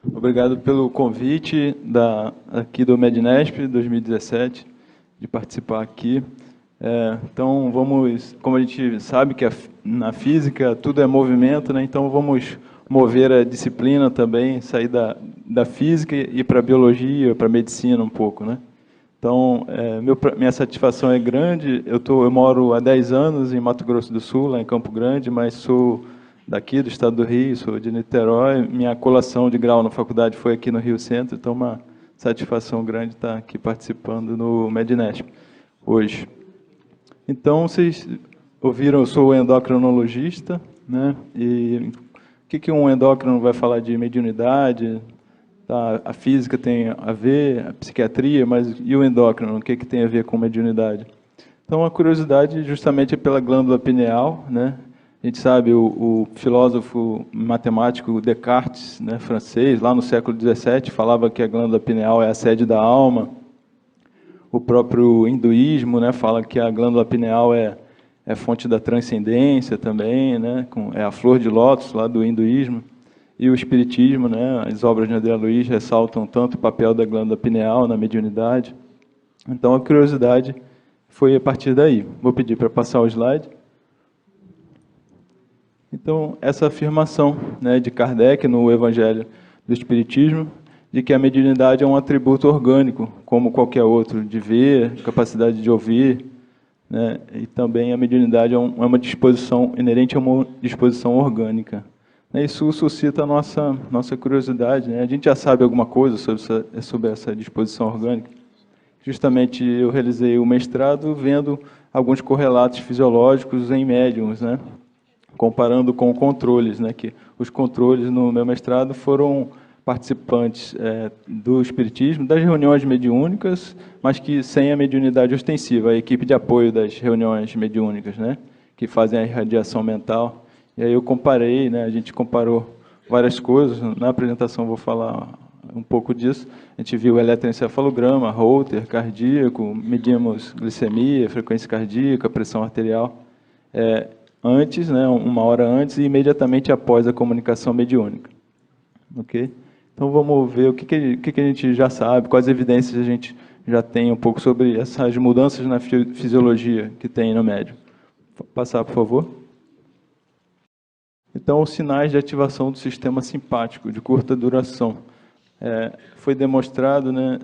Obrigado pelo convite aqui do Mednesp 2017, de participar aqui. Então, como a gente sabe que na física tudo é movimento, né? Então vamos mover a disciplina também, sair da física e ir para a biologia, para a medicina um pouco, né? Então, minha satisfação é grande. Eu moro há 10 anos em Mato Grosso do Sul, lá em Campo Grande, mas sou daqui do estado do Rio, sou de Niterói. Minha colação de grau na faculdade foi aqui no Rio Centro, então uma satisfação grande estar aqui participando no Mednesp hoje. Então, vocês ouviram, eu sou endocrinologista, né? E o que um endócrino vai falar de mediunidade? Tá, a física tem a ver, a psiquiatria, mas e o endócrino? O que tem a ver com mediunidade? Então, a curiosidade justamente é pela glândula pineal, né? A gente sabe, o filósofo matemático Descartes, né, francês, lá no século XVII, falava que a glândula pineal é a sede da alma. O próprio hinduísmo, né, fala que a glândula pineal é fonte da transcendência também, né, é a flor de lótus lá do hinduísmo. E o espiritismo, né, as obras de André Luiz ressaltam tanto o papel da glândula pineal na mediunidade. Então, a curiosidade foi a partir daí. Vou pedir para passar o slide. Então, essa afirmação, né, de Kardec no Evangelho do Espiritismo, de que a mediunidade é um atributo orgânico, como qualquer outro, de ver, capacidade de ouvir, né, e também a mediunidade é uma disposição inerente a uma disposição orgânica. Isso suscita a nossa curiosidade, né? A gente já sabe alguma coisa sobre essa disposição orgânica. Justamente eu realizei o mestrado vendo alguns correlatos fisiológicos em médiums, né? Comparando com controles, né? Que os controles no meu mestrado foram participantes do espiritismo, das reuniões mediúnicas, mas que sem a mediunidade ostensiva, a equipe de apoio das reuniões mediúnicas, né? Que fazem a irradiação mental. E aí eu comparei, né? A gente comparou várias coisas. Na apresentação vou falar um pouco disso. A gente viu o eletroencefalograma, Holter, cardíaco, medimos glicemia, frequência cardíaca, pressão arterial, antes, né? Uma hora antes e imediatamente após a comunicação mediúnica. Ok? Então vamos ver o que a gente já sabe, quais evidências a gente já tem um pouco sobre essas mudanças na fisiologia que tem no médium. Passar, por favor. Então, os sinais de ativação do sistema simpático, de curta duração. Foi demonstrado, né,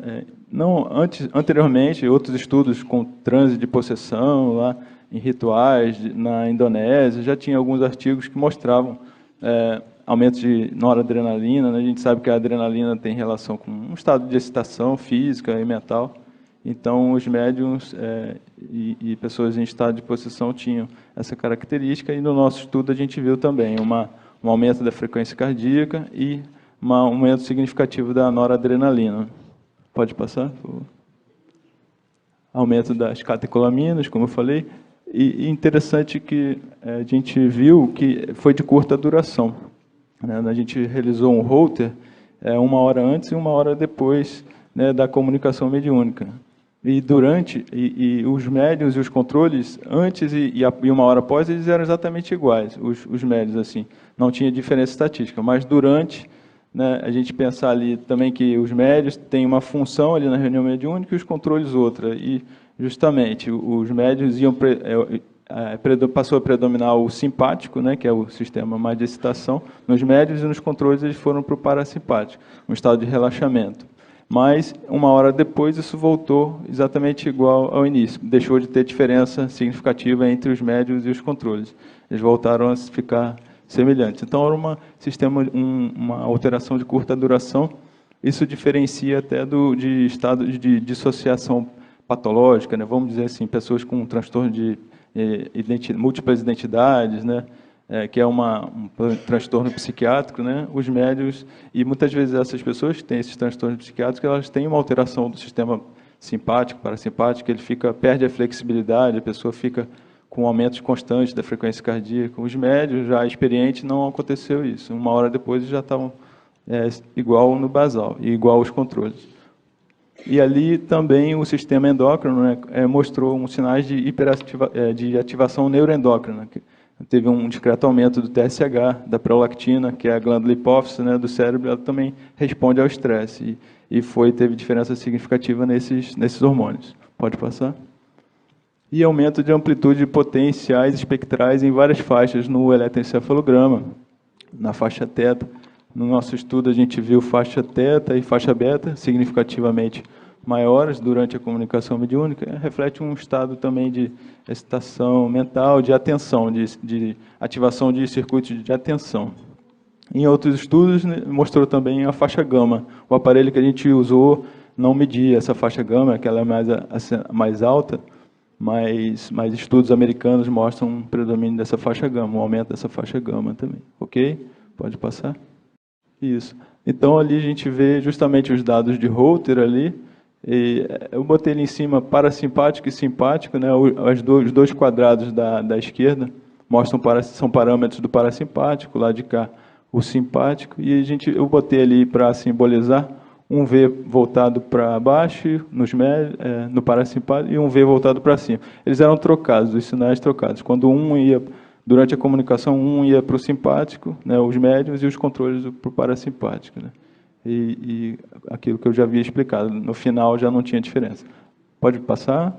anteriormente, outros estudos com transe de possessão, lá em rituais, na Indonésia, já tinha alguns artigos que mostravam aumento de noradrenalina, né? A gente sabe que a adrenalina tem relação com um estado de excitação física e mental. Então, os médiums e pessoas em estado de possessão tinham essa característica, e no nosso estudo a gente viu também um aumento da frequência cardíaca e um aumento significativo da noradrenalina. Pode passar, por favor. Aumento das catecolaminas, como eu falei, e interessante que a gente viu que foi de curta duração, né? A gente realizou um Holter 1 hora antes e 1 hora depois, né, da comunicação mediúnica. E os médiuns e os controles, antes e 1 hora após, eles eram exatamente iguais, os médiuns, assim, não tinha diferença estatística, mas durante, né, a gente pensar ali também que os médiuns têm uma função ali na reunião mediúnica e os controles outra, e justamente os médiuns passou a predominar o simpático, né, que é o sistema mais de excitação, nos médiuns, e nos controles eles foram para o parasimpático, um estado de relaxamento. Mas, 1 hora depois, isso voltou exatamente igual ao início. Deixou de ter diferença significativa entre os médios e os controles. Eles voltaram a ficar semelhantes. Então, era uma alteração de curta duração. Isso diferencia até de estado de dissociação patológica, né? Vamos dizer assim, pessoas com transtorno de múltiplas identidades, né? Que é um transtorno psiquiátrico, né? Os médios, e muitas vezes essas pessoas que têm esses transtornos psiquiátricos, elas têm uma alteração do sistema simpático, parasimpático, ele perde a flexibilidade, a pessoa fica com aumentos constantes da frequência cardíaca. Os médios, já experientes, não aconteceu isso. 1 hora depois já estavam igual no basal, e igual aos controles. E ali também o sistema endócrino, né, mostrou sinais de ativação neuroendócrina, teve um discreto aumento do TSH, da prolactina, que é a glândula hipófise, né, do cérebro, ela também responde ao estresse. E teve diferença significativa nesses hormônios. Pode passar? E aumento de amplitude de potenciais espectrais em várias faixas no eletroencefalograma, na faixa θ. No nosso estudo, a gente viu faixa θ e faixa beta significativamente maiores durante a comunicação mediúnica. Reflete um estado também de excitação mental, de atenção, de ativação de circuitos de atenção. Em outros estudos, mostrou também a faixa gama. O aparelho que a gente usou não media essa faixa gama, que ela é mais alta, mas estudos americanos mostram um predomínio dessa faixa gama, um aumento dessa faixa gama também. Ok? Pode passar? Isso. Então, ali a gente vê justamente os dados de Holter ali. Eu botei ali em cima parasimpático e simpático, né? Os dois quadrados da esquerda são parâmetros do parasimpático, lá de cá o simpático, e eu botei ali para simbolizar um V voltado para baixo no parasimpático e um V voltado para cima. Eles eram trocados, os sinais trocados. Quando durante a comunicação, um ia para o simpático, né, os médiums, e os controles para o parasimpático. Né? E aquilo que eu já havia explicado, no final já não tinha diferença. Pode passar?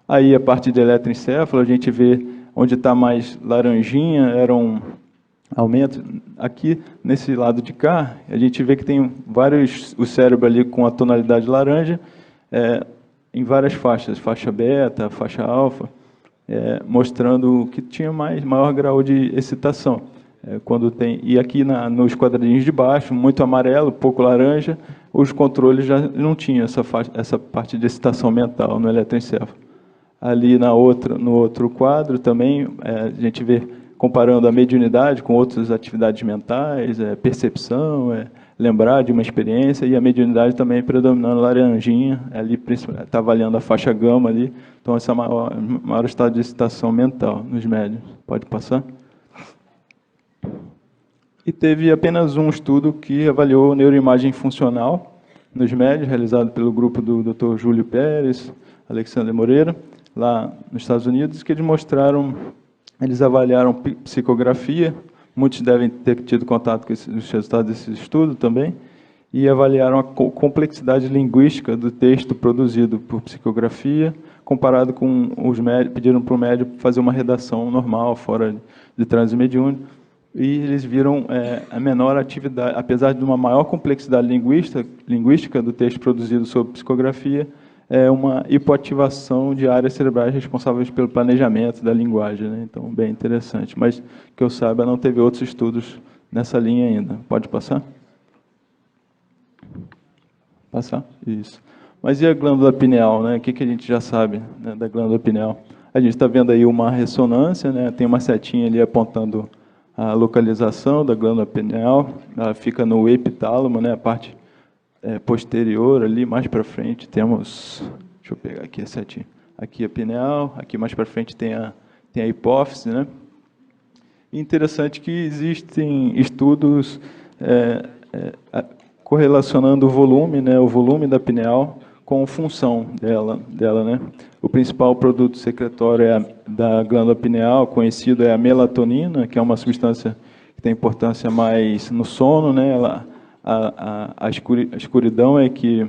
Aí a parte de eletroencefalo, a gente vê onde está mais laranjinha, era um aumento. Aqui, nesse lado de cá, a gente vê que tem o cérebro ali com a tonalidade laranja, em várias faixas, faixa beta, faixa alfa, mostrando que tinha maior grau de excitação. E aqui nos quadradinhos de baixo, muito amarelo, pouco laranja, os controles já não tinham essa parte de excitação mental no eletroencefalo. Ali no outro quadro também, a gente vê comparando a mediunidade com outras atividades mentais, percepção, lembrar de uma experiência, e a mediunidade também predominando laranjinha, ali está avaliando a faixa gama ali, então esse é o maior estado de excitação mental nos médiuns. Pode passar? E teve apenas um estudo que avaliou neuroimagem funcional nos médiuns, realizado pelo grupo do Dr. Júlio Pérez, Alexandre Moreira, lá nos Estados Unidos, que eles avaliaram psicografia, muitos devem ter tido contato com os resultados desse estudo também, e avaliaram a complexidade linguística do texto produzido por psicografia, comparado com os médios, pediram para o médium fazer uma redação normal, fora de transe mediúnico, e eles viram a menor atividade, apesar de uma maior complexidade linguística do texto produzido sob psicografia, uma hipoativação de áreas cerebrais responsáveis pelo planejamento da linguagem. Né? Então, bem interessante. Mas, que eu saiba, não teve outros estudos nessa linha ainda. Pode passar? Passar? Isso. Mas e a glândula pineal? Né? O que a gente já sabe, né, da glândula pineal? A gente está vendo aí uma ressonância, né? Tem uma setinha ali apontando a localização da glândula pineal. Ela fica no epitálamo, né? A parte posterior ali, mais para frente, temos, deixa eu pegar aqui a setinha, aqui a pineal, aqui mais para frente tem a hipófise, né? E interessante que existem estudos correlacionando o volume, né, o volume da pineal com a função dela, né? O principal produto secretório da glândula pineal, conhecido, é a melatonina, que é uma substância que tem importância mais no sono, né? A escuridão é que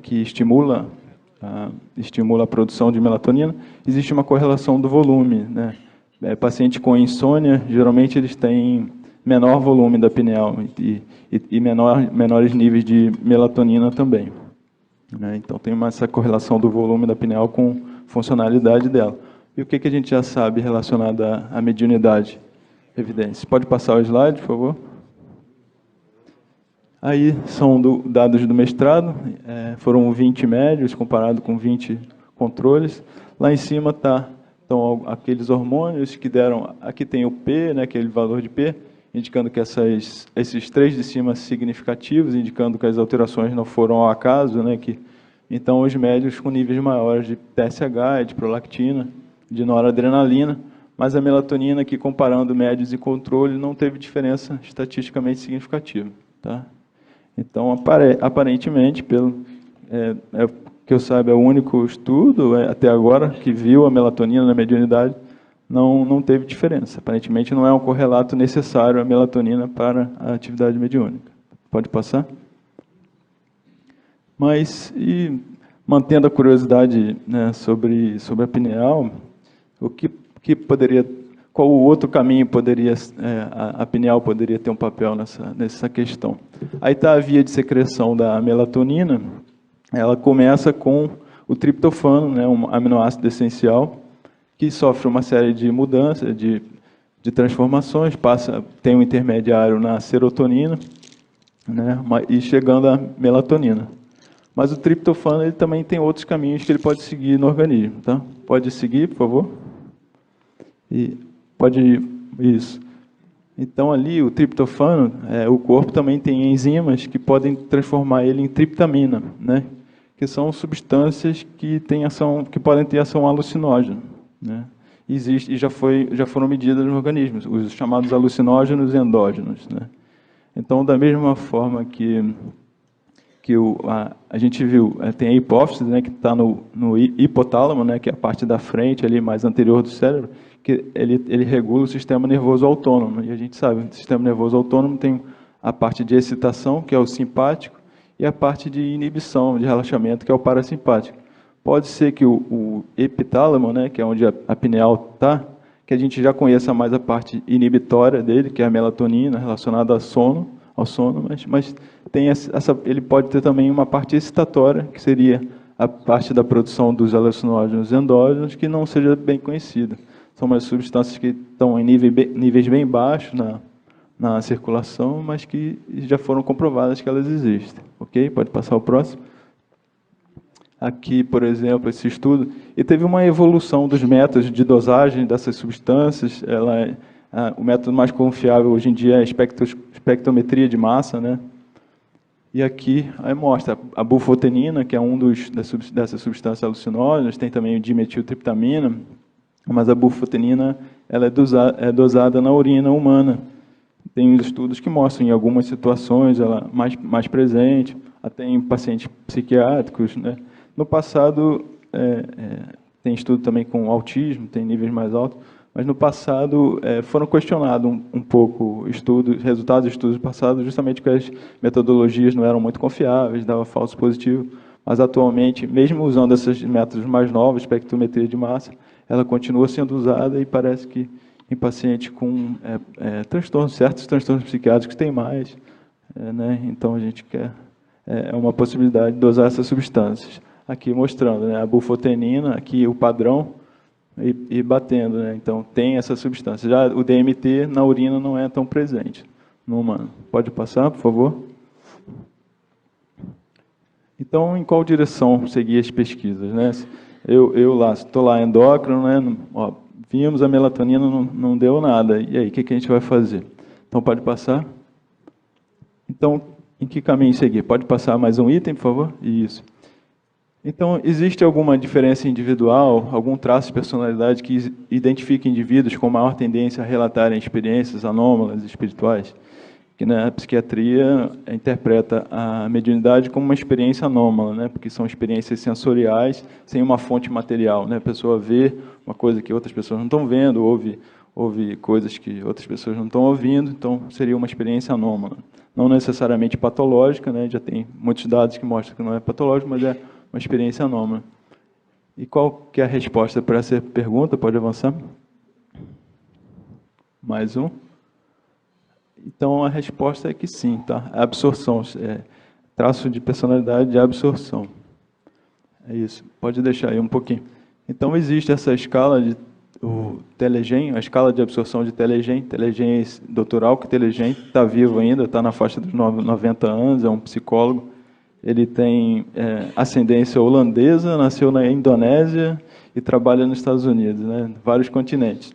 estimula a produção de melatonina. Existe uma correlação do volume, né? Paciente com insônia, geralmente eles têm menor volume da pineal e menores níveis de melatonina também. Né? Então tem essa correlação do volume da pineal com funcionalidade dela. E o que a gente já sabe relacionado à mediunidade? Evidência. Pode passar o slide, por favor? Aí são dados do mestrado, foram 20 médios comparado com 20 controles. Lá em cima estão aqueles hormônios que deram, aqui tem o P, né, aquele valor de P, indicando que esses três de cima significativos, indicando que as alterações não foram ao acaso, né, então os médios com níveis maiores de TSH, de prolactina, de noradrenalina, mas a melatonina, aqui comparando médios e controle, não teve diferença estatisticamente significativa. Tá? Então, aparentemente, que eu saiba, é o único estudo até agora que viu a melatonina na mediunidade, não teve diferença. Aparentemente não é um correlato necessário a melatonina para a atividade mediúnica. Pode passar? Mas, e mantendo a curiosidade, né, sobre a pineal, que poderia, qual o outro caminho poderia, a pineal poderia ter um papel nessa questão? Aí está a via de secreção da melatonina, ela começa com o triptofano, né, um aminoácido essencial, que sofre uma série de mudanças, de transformações, tem um intermediário na serotonina, né, e chegando à melatonina. Mas o triptofano ele também tem outros caminhos que ele pode seguir no organismo. Tá? Pode seguir, por favor? Isso. Então, ali, o triptofano, o corpo também tem enzimas que podem transformar ele em triptamina, né? Que são substâncias que podem ter ação alucinógena, né? E já foram medidas nos organismos, os chamados alucinógenos endógenos, né? Então, da mesma forma que a gente viu, tem a hipófise, né, que está no hipotálamo, né, que é a parte da frente, ali mais anterior do cérebro, que ele regula o sistema nervoso autônomo. E a gente sabe, o sistema nervoso autônomo tem a parte de excitação, que é o simpático, e a parte de inibição, de relaxamento, que é o parasimpático. Pode ser que o epitálamo, né, que é onde a pineal está, que a gente já conheça mais a parte inibitória dele, que é a melatonina, relacionada ao sono, mas ele pode ter também uma parte excitatória, que seria a parte da produção dos alucinógenos endógenos, que não seja bem conhecida. São umas substâncias que estão em níveis bem baixos na circulação, mas que já foram comprovadas que elas existem. Ok? Pode passar o próximo. Aqui, por exemplo, esse estudo. E teve uma evolução dos métodos de dosagem dessas substâncias. O método mais confiável hoje em dia é a espectrometria de massa, né? E aqui aí mostra a bufotenina, que é dessas substâncias alucinógenas, tem também o dimetiltriptamina, mas a bufotenina ela é dosada na urina humana. Tem estudos que mostram em algumas situações ela mais presente, até em pacientes psiquiátricos, né? No passado, tem estudo também com autismo, tem níveis mais altos, mas no passado foram questionados um pouco resultados de estudos passados, justamente porque as metodologias não eram muito confiáveis, dava falso positivo. Mas atualmente, mesmo usando esses métodos mais novos, espectrometria de massa, ela continua sendo usada e parece que em pacientes com certos transtornos psiquiátricos tem mais, né? Então a gente quer uma possibilidade de dosar essas substâncias. Aqui mostrando, né, a bufotenina, aqui o padrão, e batendo, né? Então tem essa substância. Já o DMT na urina não é tão presente no humano. Pode passar, por favor? Então, em qual direção seguir as pesquisas, né? Eu estou lá endócrino, né? Vimos a melatonina, não deu nada. E aí, o que a gente vai fazer? Então, pode passar? Então, em que caminho seguir? Pode passar mais um item, por favor? Isso. Então, existe alguma diferença individual, algum traço de personalidade que identifique indivíduos com maior tendência a relatarem experiências anômalas espirituais? Que na psiquiatria interpreta a mediunidade como uma experiência anômala, né? Porque são experiências sensoriais sem uma fonte material, né? A pessoa vê uma coisa que outras pessoas não estão vendo, ouve coisas que outras pessoas não estão ouvindo, então seria uma experiência anômala. Não necessariamente patológica, né? Já tem muitos dados que mostram que não é patológico, mas é uma experiência anômala. E qual que é a resposta para essa pergunta? Pode avançar? Mais um. Então, a resposta é que sim, tá? A absorção, traço de personalidade de absorção. É isso. Pode deixar aí um pouquinho. Então, existe essa escala o Telegen, a escala de absorção de Telegen doutoral, que Telegen está vivo ainda, está na faixa dos 90 anos, é um psicólogo. Ele tem ascendência holandesa, nasceu na Indonésia e trabalha nos Estados Unidos, né? Vários continentes.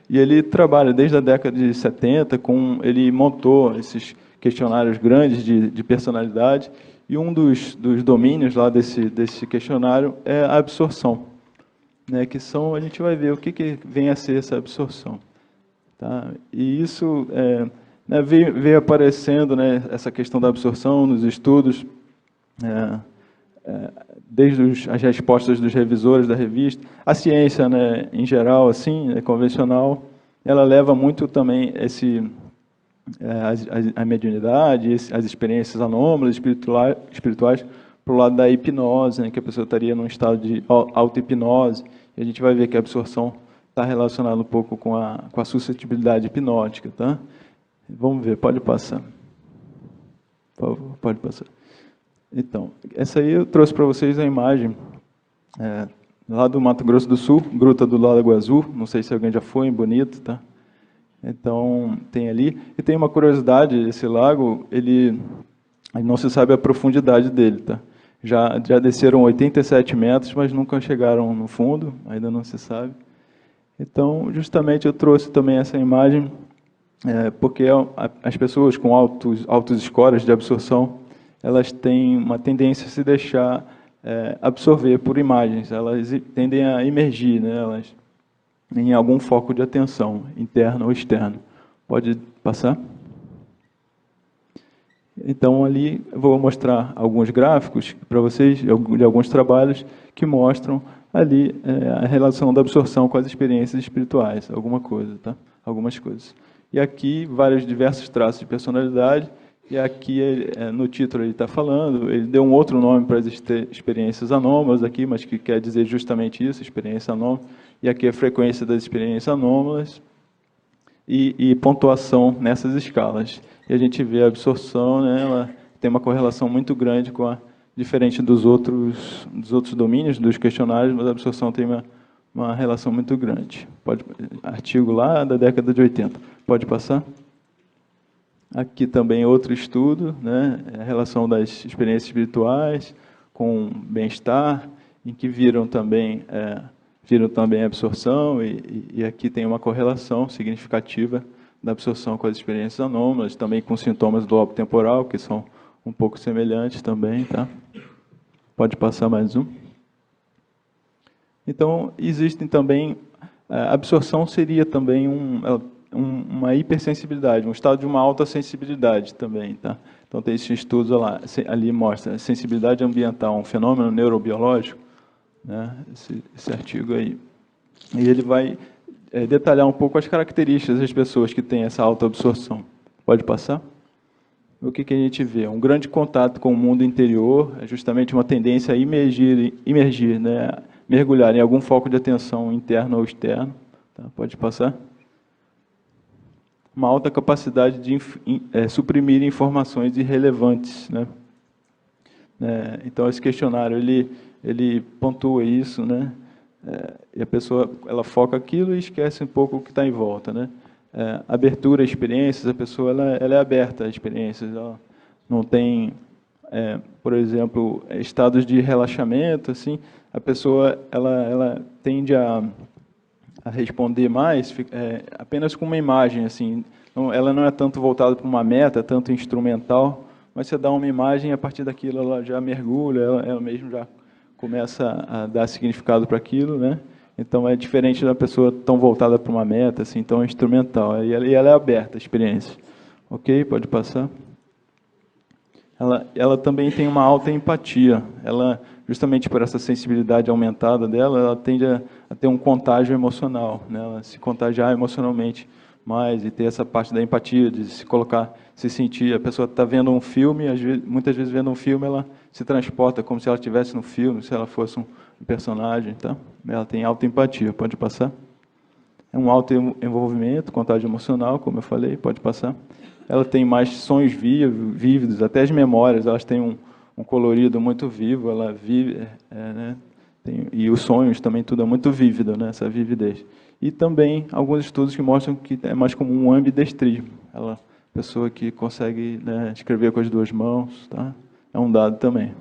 E ele trabalha desde a década de 70, ele montou esses questionários grandes de personalidade, e um dos domínios lá desse questionário é a absorção, né? Que a gente vai ver o que vem a ser essa absorção. Tá? E isso né, veio aparecendo, né, essa questão da absorção nos estudos desde as respostas dos revisores da revista, a ciência, né, em geral, assim, convencional, ela leva muito também a mediunidade, as experiências anômalas, espirituais, para o lado da hipnose, né, que a pessoa estaria num estado de auto-hipnose, e a gente vai ver que a absorção está relacionada um pouco com a suscetibilidade hipnótica. Tá? Vamos ver, pode passar. Por favor, pode passar. Então, essa aí eu trouxe para vocês a imagem lá do Mato Grosso do Sul, Gruta do Lago Azul, não sei se alguém já foi, bonito, tá? Então, tem ali. E tem uma curiosidade, esse lago, ele não se sabe a profundidade dele, tá? Já desceram 87 metros, mas nunca chegaram no fundo, ainda não se sabe. Então, justamente eu trouxe também essa imagem, porque as pessoas com altos scores de absorção, elas têm uma tendência a se deixar absorver por imagens, elas tendem a imergir, né, elas, em algum foco de atenção, interno ou externo. Pode passar? Então, ali eu vou mostrar alguns gráficos para vocês, de alguns trabalhos, que mostram ali a relação da absorção com as experiências espirituais, alguma coisa, tá? Algumas coisas. E aqui, vários diversos traços de personalidade, e aqui, no título, ele está falando, ele deu um outro nome para as experiências anômalas aqui, mas que quer dizer justamente isso, experiência anômala, e aqui a frequência das experiências anômalas e pontuação nessas escalas. E a gente vê a absorção, né, ela tem uma correlação muito grande diferente dos outros domínios, dos questionários, mas a absorção tem uma relação muito grande. Artigo lá da década de 80. Pode passar? Aqui também outro estudo, né, a relação das experiências espirituais com bem-estar, em que viram também a absorção, e aqui tem uma correlação significativa da absorção com as experiências anômalas, também com sintomas do lobo temporal, que são um pouco semelhantes também. Tá? Pode passar mais um. Então, existem também... A absorção seria também uma hipersensibilidade, um estado de uma alta sensibilidade também. Tá? Então, tem esse estudo lá, ali mostra a sensibilidade ambiental, um fenômeno neurobiológico, né? Esse artigo aí. E ele vai detalhar um pouco as características das pessoas que têm essa alta absorção. Pode passar? O que a gente vê? Um grande contato com o mundo interior, é justamente uma tendência a imergir, né? Mergulhar em algum foco de atenção interno ou externo. Tá? Pode passar? Uma alta capacidade de suprimir informações irrelevantes, né? Então, esse questionário, ele pontua isso, né? E a pessoa, ela foca aquilo e esquece um pouco o que está em volta, né? Abertura a experiências, a pessoa ela é aberta a experiências, ela não tem, por exemplo, estados de relaxamento, assim, a pessoa ela tende a responder mais apenas com uma imagem, assim, ela não é tanto voltada para uma meta, tanto instrumental, mas você dá uma imagem e a partir daquilo ela já mergulha, ela mesmo já começa a dar significado para aquilo, né? Então é diferente da pessoa tão voltada para uma meta, assim, tão instrumental. E ela é aberta à experiência. Ok? Pode passar. Ela também tem uma alta empatia. Ela, justamente por essa sensibilidade aumentada dela, ela tende a ter um contágio emocional, né? Ela se contagiar emocionalmente mais e ter essa parte da empatia, de se colocar, se sentir. A pessoa está vendo um filme, muitas vezes vendo um filme, ela se transporta como se ela estivesse no filme, se ela fosse um personagem. Tá? Ela tem alta empatia. Pode passar? É um alto envolvimento, contágio emocional, como eu falei. Pode passar? Ela tem mais sonhos vívidos, até as memórias, elas têm um colorido muito vivo, ela vive, né? E os sonhos também, tudo é muito vívido, né? Essa vividez. E também alguns estudos que mostram que é mais comum um ambidestrismo, ela pessoa que consegue, né, escrever com as duas mãos, tá? É um dado também.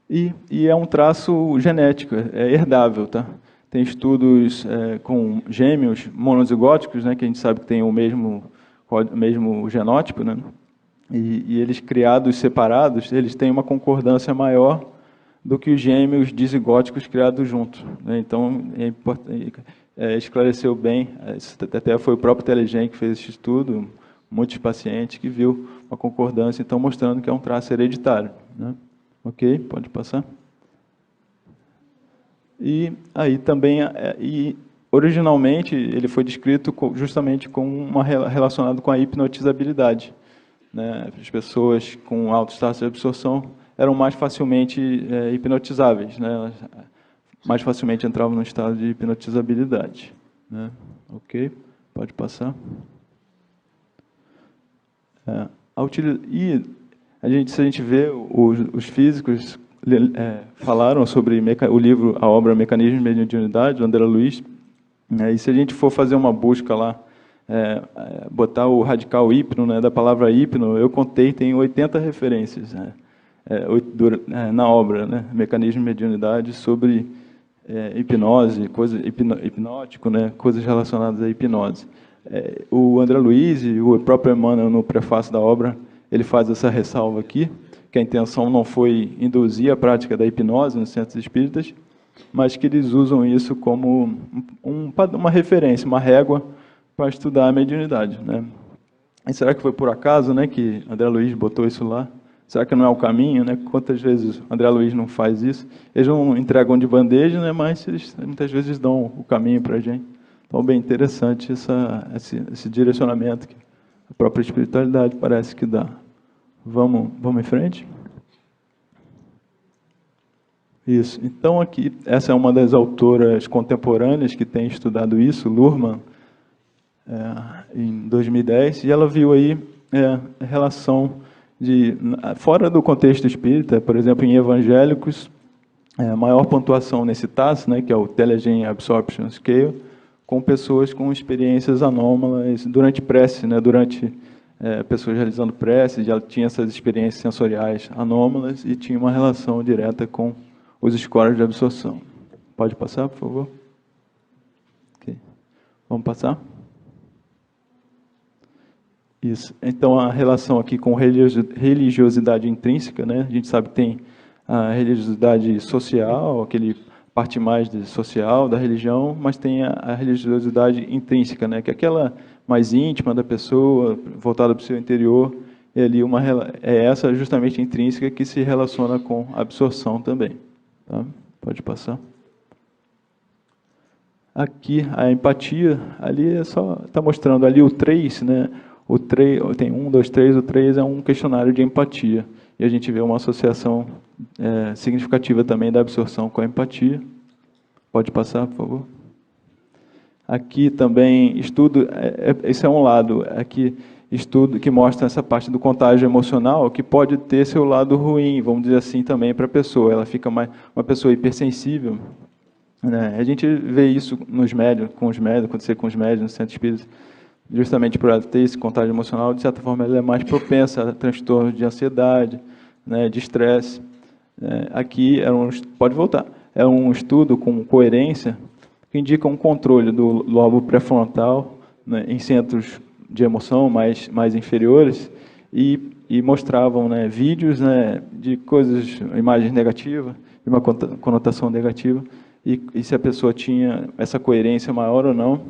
E é um traço genético, é herdável, tá? Tem estudos com gêmeos monozigóticos, né, que a gente sabe que tem o mesmo genótipo, né? E eles criados separados, eles têm uma concordância maior do que os gêmeos dizigóticos criados juntos, né? Então, é importante, esclareceu bem, até foi o próprio Telegem que fez esse estudo, muitos pacientes que viu uma concordância, então mostrando que é um traço hereditário, né? Ok, pode passar. E aí também, originalmente, ele foi descrito justamente relacionado com a hipnotizabilidade, né? As pessoas com alto estado de absorção eram mais facilmente hipnotizáveis, né? Elas mais facilmente entravam no estado de hipnotizabilidade, né? Ok, pode passar. E se a gente vê, os físicos falaram sobre o livro, a obra Mecanismos de Mediunidade, do André Luiz, né? E se a gente for fazer uma busca lá, botar o radical hipno, né, da palavra hipno, eu contei, tem 80 referências, né, na obra, né, Mecanismo de Mediunidade, sobre hipnose, hipnótico, né, coisas relacionadas à hipnose. O André Luiz e o próprio Emmanuel, no prefácio da obra, ele faz essa ressalva aqui, que a intenção não foi induzir a prática da hipnose nos centros espíritas, mas que eles usam isso como uma referência, uma régua para estudar a mediunidade, né? E será que foi por acaso, né, que André Luiz botou isso lá? Será que não é o caminho, né? Quantas vezes André Luiz não faz isso? Eles não entregam de bandeja, né, mas eles muitas vezes dão o caminho para a gente. Então, bem interessante esse direcionamento que a própria espiritualidade parece que dá. Vamos em frente? Isso. Então, aqui, essa é uma das autoras contemporâneas que tem estudado isso, Luhrmann, em 2010, e ela viu aí a relação fora do contexto espírita, por exemplo, em evangélicos, a maior pontuação nesse TAS, né, que é o Intelligent Absorption Scale, com pessoas com experiências anômalas durante prece, né, durante pessoas realizando prece, já tinha essas experiências sensoriais anômalas e tinha uma relação direta com os scores de absorção. Pode passar, por favor? Okay. Vamos passar? Isso. Então, a relação aqui com religiosidade intrínseca, né? A gente sabe que tem a religiosidade social, aquele parte mais social da religião, mas tem a religiosidade intrínseca, né? Que é aquela mais íntima da pessoa, voltada para o seu interior, e ali essa justamente intrínseca que se relaciona com a absorção também. Tá? Pode passar. Aqui, a empatia, ali está mostrando ali o 3, né? O 3, tem 1, 2, 3, o 3 é um questionário de empatia. E a gente vê uma associação significativa também da absorção com a empatia. Pode passar, por favor. Aqui também, estudo, esse é um lado, aqui estudo que mostra essa parte do contágio emocional, que pode ter seu lado ruim, vamos dizer assim, também para a pessoa. Ela fica uma pessoa hipersensível, né? A gente vê isso nos médios, acontecer com os médios no centro espírita, justamente por ela ter esse contágio emocional, de certa forma ela é mais propensa a transtornos de ansiedade, né, de estresse. Aqui, pode voltar, é um estudo com coerência, que indica um controle do lobo pré-frontal, né, em centros de emoção mais inferiores, e mostravam, né, vídeos, né, de imagens negativas, de uma conotação negativa, e se a pessoa tinha essa coerência maior ou não,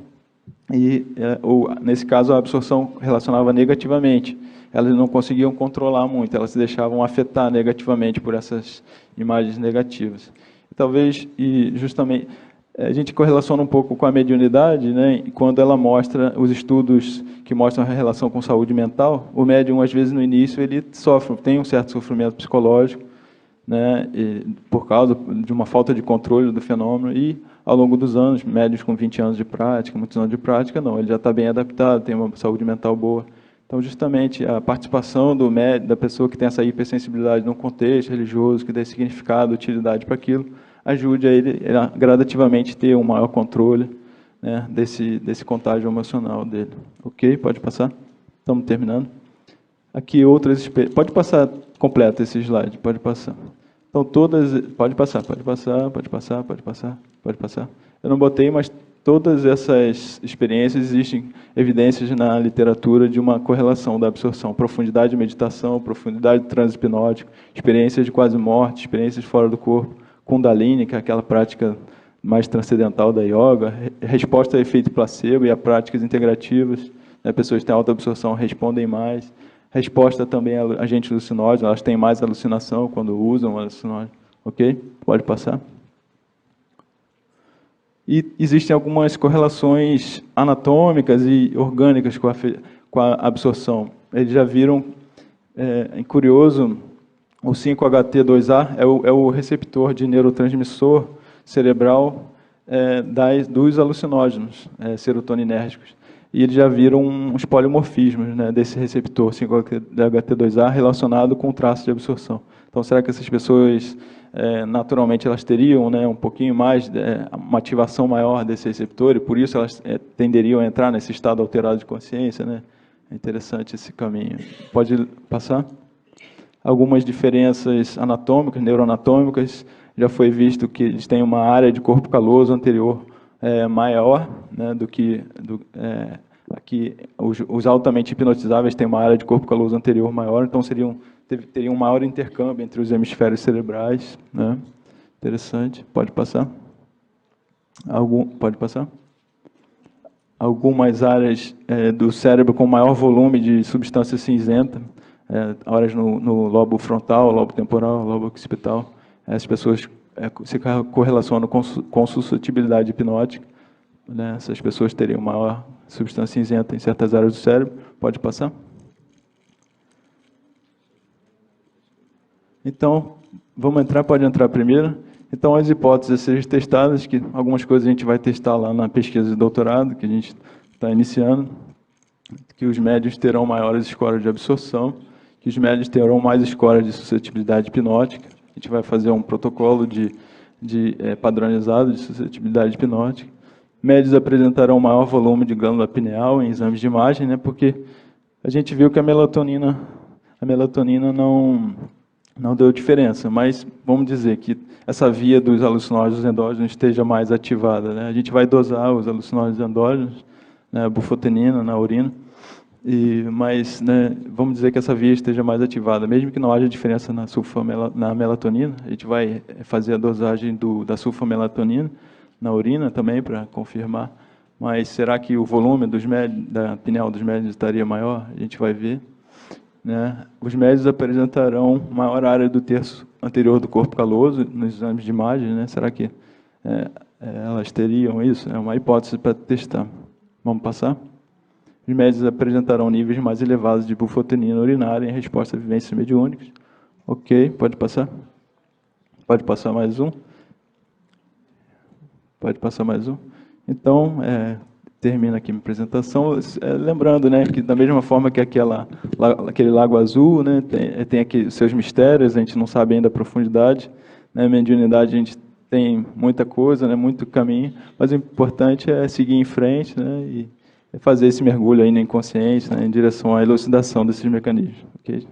nesse caso a absorção relacionava negativamente. Elas não conseguiam controlar muito, elas se deixavam afetar negativamente por essas imagens negativas. Talvez, justamente, a gente correlaciona um pouco com a mediunidade, né? Quando ela mostra os estudos que mostram a relação com saúde mental, o médium, às vezes, no início, ele tem um certo sofrimento psicológico, né? Por causa de uma falta de controle do fenômeno, e, ao longo dos anos, médios com 20 anos de prática, muitos anos de prática, não, ele já está bem adaptado, tem uma saúde mental boa. Então, justamente, a participação da pessoa que tem essa hipersensibilidade num contexto religioso, que dê significado, utilidade para aquilo, ajude a ele gradativamente ter um maior controle, né, desse contágio emocional dele. Ok? Pode passar? Estamos terminando. Aqui outras experiências. Pode passar completo esse slide, pode passar. Então, pode passar. Eu não botei, mas todas essas experiências, existem evidências na literatura de uma correlação da absorção, profundidade de meditação, profundidade de transe hipnótico, experiências de quase morte, experiências fora do corpo, Kundalini, que é aquela prática mais transcendental da yoga, resposta a efeito placebo e a práticas integrativas, né? Pessoas que têm alta absorção respondem mais. Resposta também a agentes alucinógenos, elas têm mais alucinação quando usam alucinógenos. Ok? Pode passar. E existem algumas correlações anatômicas e orgânicas com a absorção. Eles já viram, é curioso, o 5-HT2A é o receptor de neurotransmissor cerebral dos alucinógenos serotoninérgicos. E eles já viram uns polimorfismos, né, desse receptor 5-HT2A relacionado com o traço de absorção. Então, será que essas pessoas, naturalmente, elas teriam, né, um pouquinho mais, uma ativação maior desse receptor, e por isso elas tenderiam a entrar nesse estado alterado de consciência, né? É interessante esse caminho. Pode passar? Algumas diferenças anatômicas, neuroanatômicas, já foi visto que eles têm uma área de corpo caloso anterior maior, né, do que aqui os altamente hipnotizáveis têm uma área de corpo caloso anterior maior, então teriam um maior intercâmbio entre os hemisférios cerebrais, né? Interessante. Pode passar? Pode passar? Algumas áreas do cérebro com maior volume de substância cinzenta, áreas no lobo frontal, lobo temporal, lobo occipital. As pessoas se correlacionam com suscetibilidade hipnótica, né? Essas pessoas teriam maior substância cinzenta em certas áreas do cérebro. Pode passar? Então, pode entrar primeiro. Então, as hipóteses a serem testadas, que algumas coisas a gente vai testar lá na pesquisa de doutorado, que a gente está iniciando, que os médios terão maiores scores de absorção, que os médios terão mais scores de suscetibilidade hipnótica. A gente vai fazer um protocolo padronizado de suscetibilidade hipnótica. Médios apresentarão maior volume de glândula pineal em exames de imagem, né, porque a gente viu que a melatonina não deu diferença, mas vamos dizer que essa via dos alucinógenos endógenos esteja mais ativada, né? A gente vai dosar os alucinógenos endógenos, né, bufotenina na urina, mas, né, vamos dizer que essa via esteja mais ativada, mesmo que não haja diferença na melatonina, a gente vai fazer a dosagem da sulfamelatonina na urina também para confirmar, mas será que o volume da pineal dos médios estaria maior? A gente vai ver. Né? Os médios apresentarão maior área do terço anterior do corpo caloso nos exames de imagem, né? Será que elas teriam isso? É uma hipótese para testar. Vamos passar? Os médios apresentarão níveis mais elevados de bufotenina urinária em resposta a vivências mediúnicas. Ok, pode passar? Pode passar mais um? Pode passar mais um? Então, termina aqui minha apresentação, lembrando, né, que da mesma forma que aquele lago azul, né, tem aqui os seus mistérios, a gente não sabe ainda a profundidade, né, mediunidade a gente tem muita coisa, né, muito caminho, mas o importante é seguir em frente, né, e fazer esse mergulho aí na inconsciência, né, em direção à elucidação desses mecanismos. Okay?